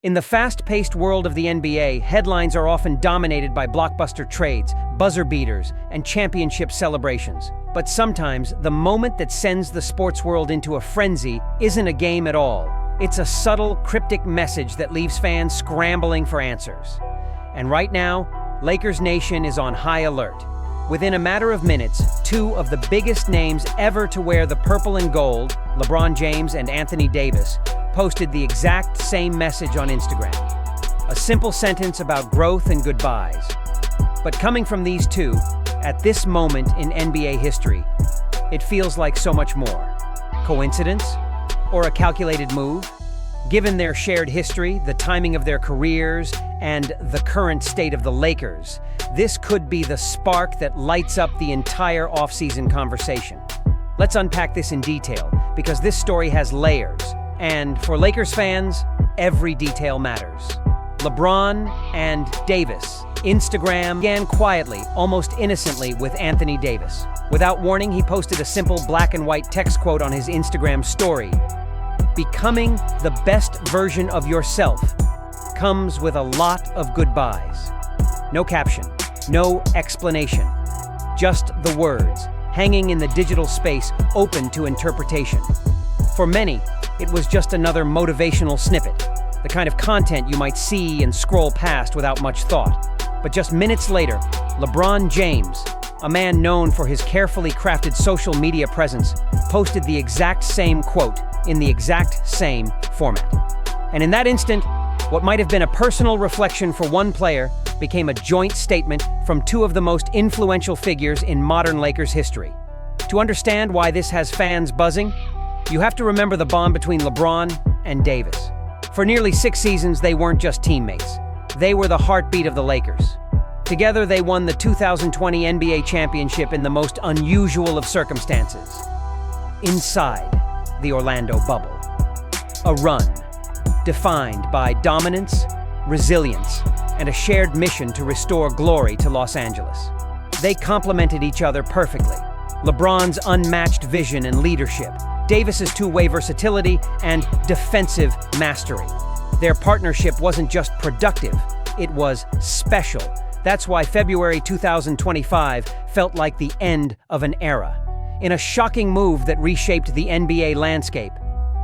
In the fast-paced world of the NBA, headlines are often dominated by blockbuster trades, buzzer beaters, and championship celebrations. But sometimes, the moment that sends the sports world into a frenzy isn't a game at all. It's a subtle, cryptic message that leaves fans scrambling for answers. And right now, Lakers Nation is on high alert. Within a matter of minutes, two of the biggest names ever to wear the purple and gold, LeBron James and Anthony Davis, posted the exact same message on Instagram. A simple sentence about growth and goodbyes. But coming from these two, at this moment in NBA history, it feels like so much more. Coincidence? Or a calculated move? Given their shared history, the timing of their careers, and the current state of the Lakers, this could be the spark that lights up the entire offseason conversation. Let's unpack this in detail, because this story has layers. And for Lakers fans, every detail matters. LeBron and Davis. Instagram began quietly, almost innocently, with Anthony Davis. Without warning, he posted a simple black and white text quote on his Instagram story. Becoming the best version of yourself comes with a lot of goodbyes. No caption, no explanation, just the words, hanging in the digital space, open to interpretation. For many, it was just another motivational snippet, the kind of content you might see and scroll past without much thought. But just minutes later, LeBron James, a man known for his carefully crafted social media presence, posted the exact same quote in the exact same format. And in that instant, what might have been a personal reflection for one player became a joint statement from two of the most influential figures in modern Lakers history. To understand why this has fans buzzing, you have to remember the bond between LeBron and Davis. For nearly 6 seasons, they weren't just teammates. They were the heartbeat of the Lakers. Together, they won the 2020 NBA championship in the most unusual of circumstances. Inside the Orlando bubble. A run defined by dominance, resilience, and a shared mission to restore glory to Los Angeles. They complemented each other perfectly. LeBron's unmatched vision and leadership, Davis's two-way versatility, and defensive mastery. Their partnership wasn't just productive, it was special. That's why February 2025 felt like the end of an era. In a shocking move that reshaped the NBA landscape,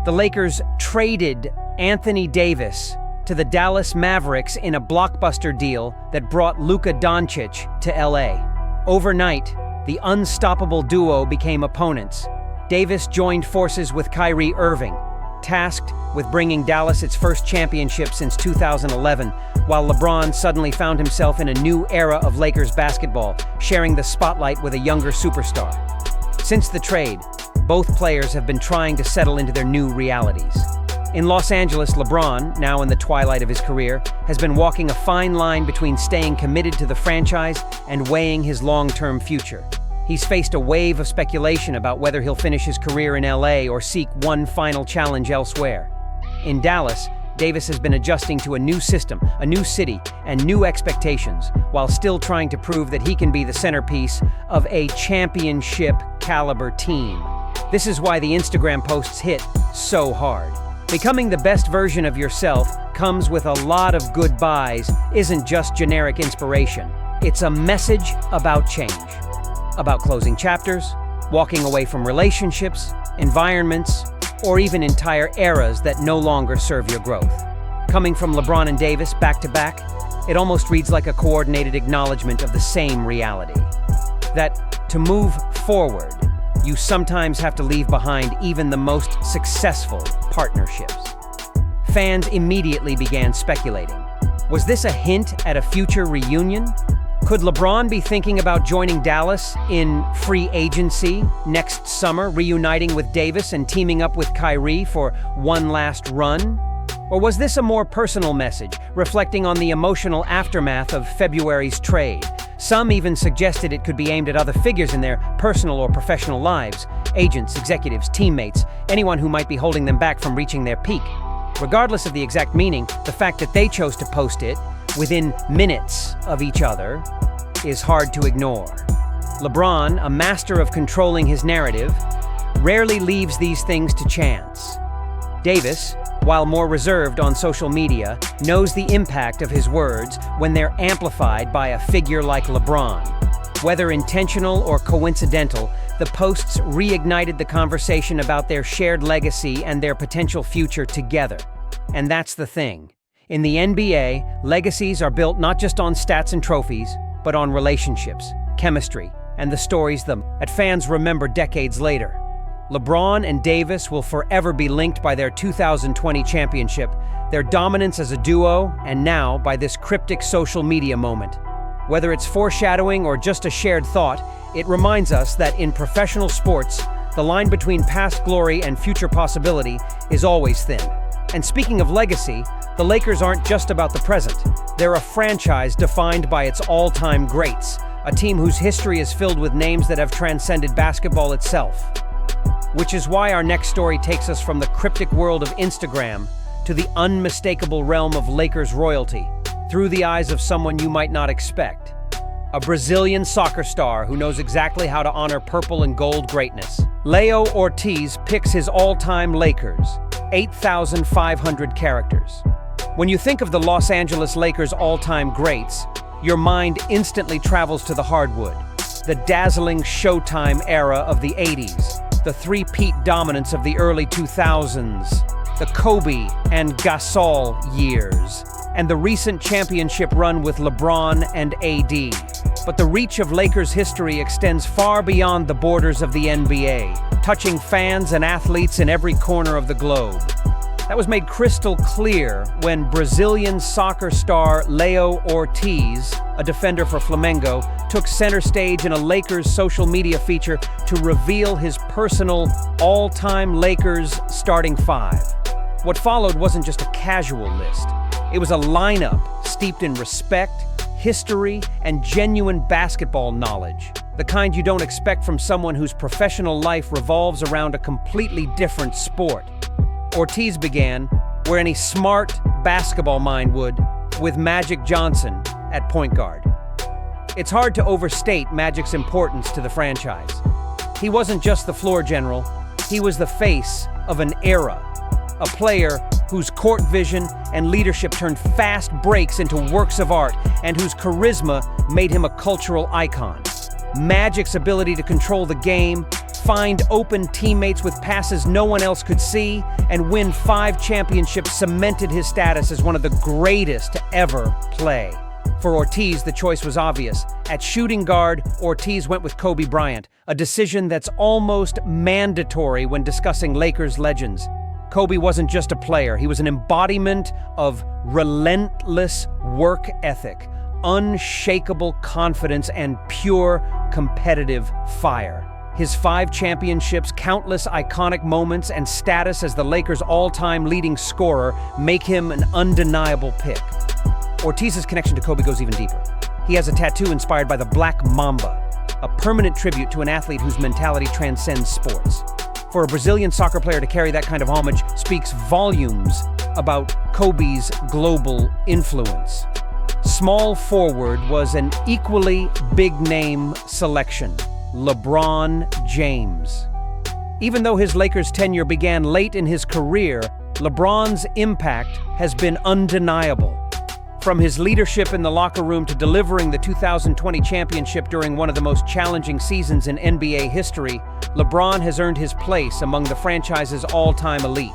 the Lakers traded Anthony Davis to the Dallas Mavericks in a blockbuster deal that brought Luka Doncic to LA. Overnight, the unstoppable duo became opponents. Davis joined forces with Kyrie Irving, tasked with bringing Dallas its first championship since 2011, while LeBron suddenly found himself in a new era of Lakers basketball, sharing the spotlight with a younger superstar. Since the trade, both players have been trying to settle into their new realities. In Los Angeles, LeBron, now in the twilight of his career, has been walking a fine line between staying committed to the franchise and weighing his long-term future. He's faced a wave of speculation about whether he'll finish his career in LA or seek one final challenge elsewhere. In Dallas, Davis has been adjusting to a new system, a new city, and new expectations, while still trying to prove that he can be the centerpiece of a championship-caliber team. This is why the Instagram posts hit so hard. Becoming the best version of yourself comes with a lot of goodbyes isn't just generic inspiration. It's a message about change. About closing chapters, walking away from relationships, environments, or even entire eras that no longer serve your growth. Coming from LeBron and Davis back to back, it almost reads like a coordinated acknowledgement of the same reality. That to move forward, you sometimes have to leave behind even the most successful partnerships. Fans immediately began speculating. Was this a hint at a future reunion? Could LeBron be thinking about joining Dallas in free agency next summer, reuniting with Davis and teaming up with Kyrie for one last run? Or was this a more personal message, reflecting on the emotional aftermath of February's trade? Some even suggested it could be aimed at other figures in their personal or professional lives, agents, executives, teammates, anyone who might be holding them back from reaching their peak. Regardless of the exact meaning, the fact that they chose to post it within minutes of each other is hard to ignore. LeBron, a master of controlling his narrative, rarely leaves these things to chance. Davis, while more reserved on social media, knows the impact of his words when they're amplified by a figure like LeBron. Whether intentional or coincidental, the posts reignited the conversation about their shared legacy and their potential future together. And that's the thing. In the NBA, legacies are built not just on stats and trophies, but on relationships, chemistry, and the stories that fans remember decades later. LeBron and Davis will forever be linked by their 2020 championship, their dominance as a duo, and now by this cryptic social media moment. Whether it's foreshadowing or just a shared thought, it reminds us that in professional sports, the line between past glory and future possibility is always thin. And speaking of legacy, the Lakers aren't just about the present. They're a franchise defined by its all-time greats, a team whose history is filled with names that have transcended basketball itself. Which is why our next story takes us from the cryptic world of Instagram to the unmistakable realm of Lakers royalty, through the eyes of someone you might not expect. A Brazilian soccer star who knows exactly how to honor purple and gold greatness. Leo Ortiz picks his all-time Lakers, 8,500 characters. When you think of the Los Angeles Lakers all-time greats, your mind instantly travels to the hardwood, the dazzling Showtime era of the 80s, the three-peat dominance of the early 2000s, the Kobe and Gasol years, and the recent championship run with LeBron and AD. But the reach of Lakers history extends far beyond the borders of the NBA, touching fans and athletes in every corner of the globe. That was made crystal clear when Brazilian soccer star Leo Ortiz, a defender for Flamengo, took center stage in a Lakers social media feature to reveal his personal all-time Lakers starting five. What followed wasn't just a casual list. It was a lineup steeped in respect, history, and genuine basketball knowledge, the kind you don't expect from someone whose professional life revolves around a completely different sport. Ortiz began, where any smart basketball mind would, with Magic Johnson at point guard. It's hard to overstate Magic's importance to the franchise. He wasn't just the floor general, he was the face of an era, a player whose court vision and leadership turned fast breaks into works of art and whose charisma made him a cultural icon. Magic's ability to control the game, find open teammates with passes no one else could see, and win 5 championships cemented his status as one of the greatest to ever play. For Ortiz, the choice was obvious. At shooting guard, Ortiz went with Kobe Bryant, a decision that's almost mandatory when discussing Lakers legends. Kobe wasn't just a player, he was an embodiment of relentless work ethic, unshakable confidence, and pure competitive fire. His 5 championships, countless iconic moments, and status as the Lakers' all-time leading scorer make him an undeniable pick. Ortiz's connection to Kobe goes even deeper. He has a tattoo inspired by the Black Mamba, a permanent tribute to an athlete whose mentality transcends sports. For a Brazilian soccer player to carry that kind of homage speaks volumes about Kobe's global influence. Small forward was an equally big-name selection, LeBron James. Even though his Lakers tenure began late in his career, LeBron's impact has been undeniable. From his leadership in the locker room to delivering the 2020 championship during one of the most challenging seasons in NBA history, LeBron has earned his place among the franchise's all-time elite.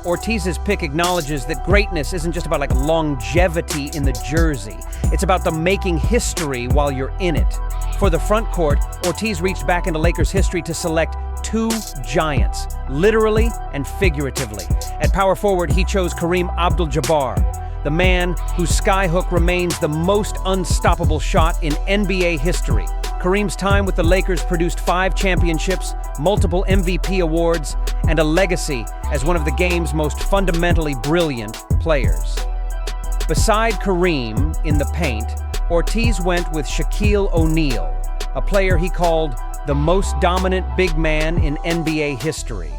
Ortiz's pick acknowledges that greatness isn't just about longevity in the jersey. It's about the making history while you're in it. For the front court, Ortiz reached back into Lakers history to select 2 giants, literally and figuratively. At power forward, he chose Kareem Abdul-Jabbar, the man whose skyhook remains the most unstoppable shot in NBA history. Kareem's time with the Lakers produced 5 championships, multiple MVP awards, and a legacy as one of the game's most fundamentally brilliant players. Beside Kareem in the paint, Ortiz went with Shaquille O'Neal, a player he called the most dominant big man in NBA history.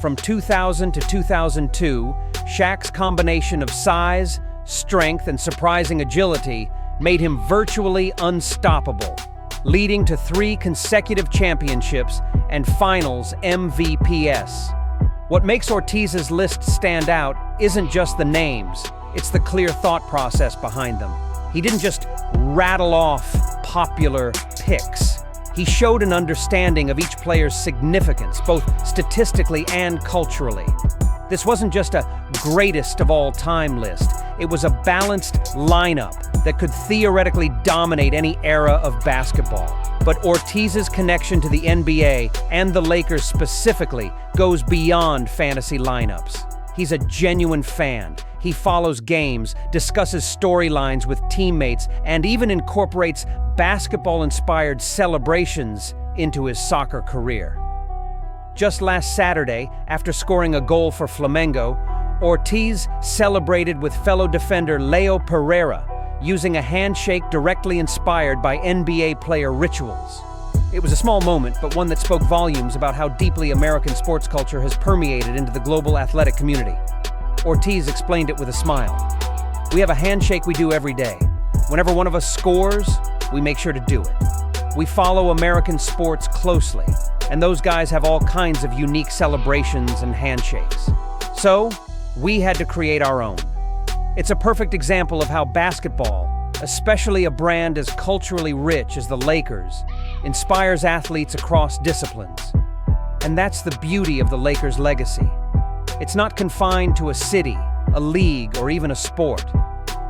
From 2000 to 2002, Shaq's combination of size, strength, and surprising agility made him virtually unstoppable, leading to 3 consecutive championships and finals MVPs. What makes Ortiz's list stand out isn't just the names, it's the clear thought process behind them. He didn't just rattle off popular picks. He showed an understanding of each player's significance, both statistically and culturally. This wasn't just a greatest of all time list. It was a balanced lineup that could theoretically dominate any era of basketball. But Ortiz's connection to the NBA and the Lakers specifically goes beyond fantasy lineups. He's a genuine fan. He follows games, discusses storylines with teammates, and even incorporates basketball-inspired celebrations into his soccer career. Just last Saturday, after scoring a goal for Flamengo, Ortiz celebrated with fellow defender Leo Pereira, using a handshake directly inspired by NBA player rituals. It was a small moment, but one that spoke volumes about how deeply American sports culture has permeated into the global athletic community. Ortiz explained it with a smile. "We have a handshake we do every day. Whenever one of us scores, we make sure to do it. We follow American sports closely, and those guys have all kinds of unique celebrations and handshakes. So, we had to create our own." It's a perfect example of how basketball, especially a brand as culturally rich as the Lakers, inspires athletes across disciplines. And that's the beauty of the Lakers' legacy. It's not confined to a city, a league, or even a sport.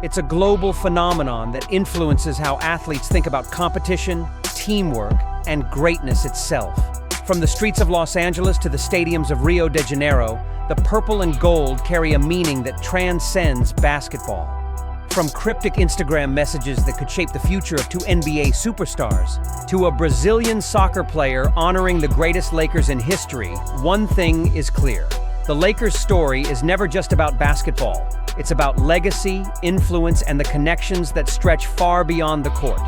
It's a global phenomenon that influences how athletes think about competition, teamwork, and greatness itself. From the streets of Los Angeles to the stadiums of Rio de Janeiro, the purple and gold carry a meaning that transcends basketball. From cryptic Instagram messages that could shape the future of two NBA superstars, to a Brazilian soccer player honoring the greatest Lakers in history, one thing is clear. The Lakers' story is never just about basketball. It's about legacy, influence, and the connections that stretch far beyond the court.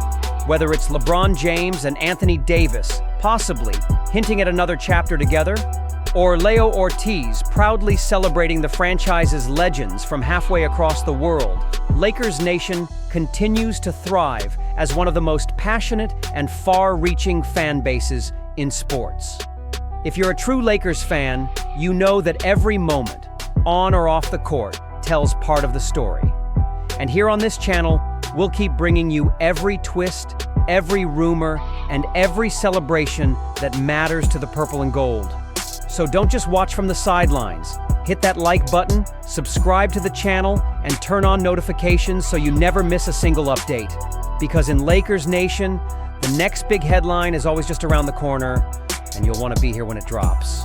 Whether it's LeBron James and Anthony Davis, possibly hinting at another chapter together, or Leo Ortiz proudly celebrating the franchise's legends from halfway across the world, Lakers Nation continues to thrive as one of the most passionate and far-reaching fan bases in sports. If you're a true Lakers fan, you know that every moment, on or off the court, tells part of the story. And here on this channel, we'll keep bringing you every twist, every rumor, and every celebration that matters to the purple and gold. So don't just watch from the sidelines. Hit that like button, subscribe to the channel, and turn on notifications so you never miss a single update. Because in Lakers Nation, the next big headline is always just around the corner, and you'll want to be here when it drops.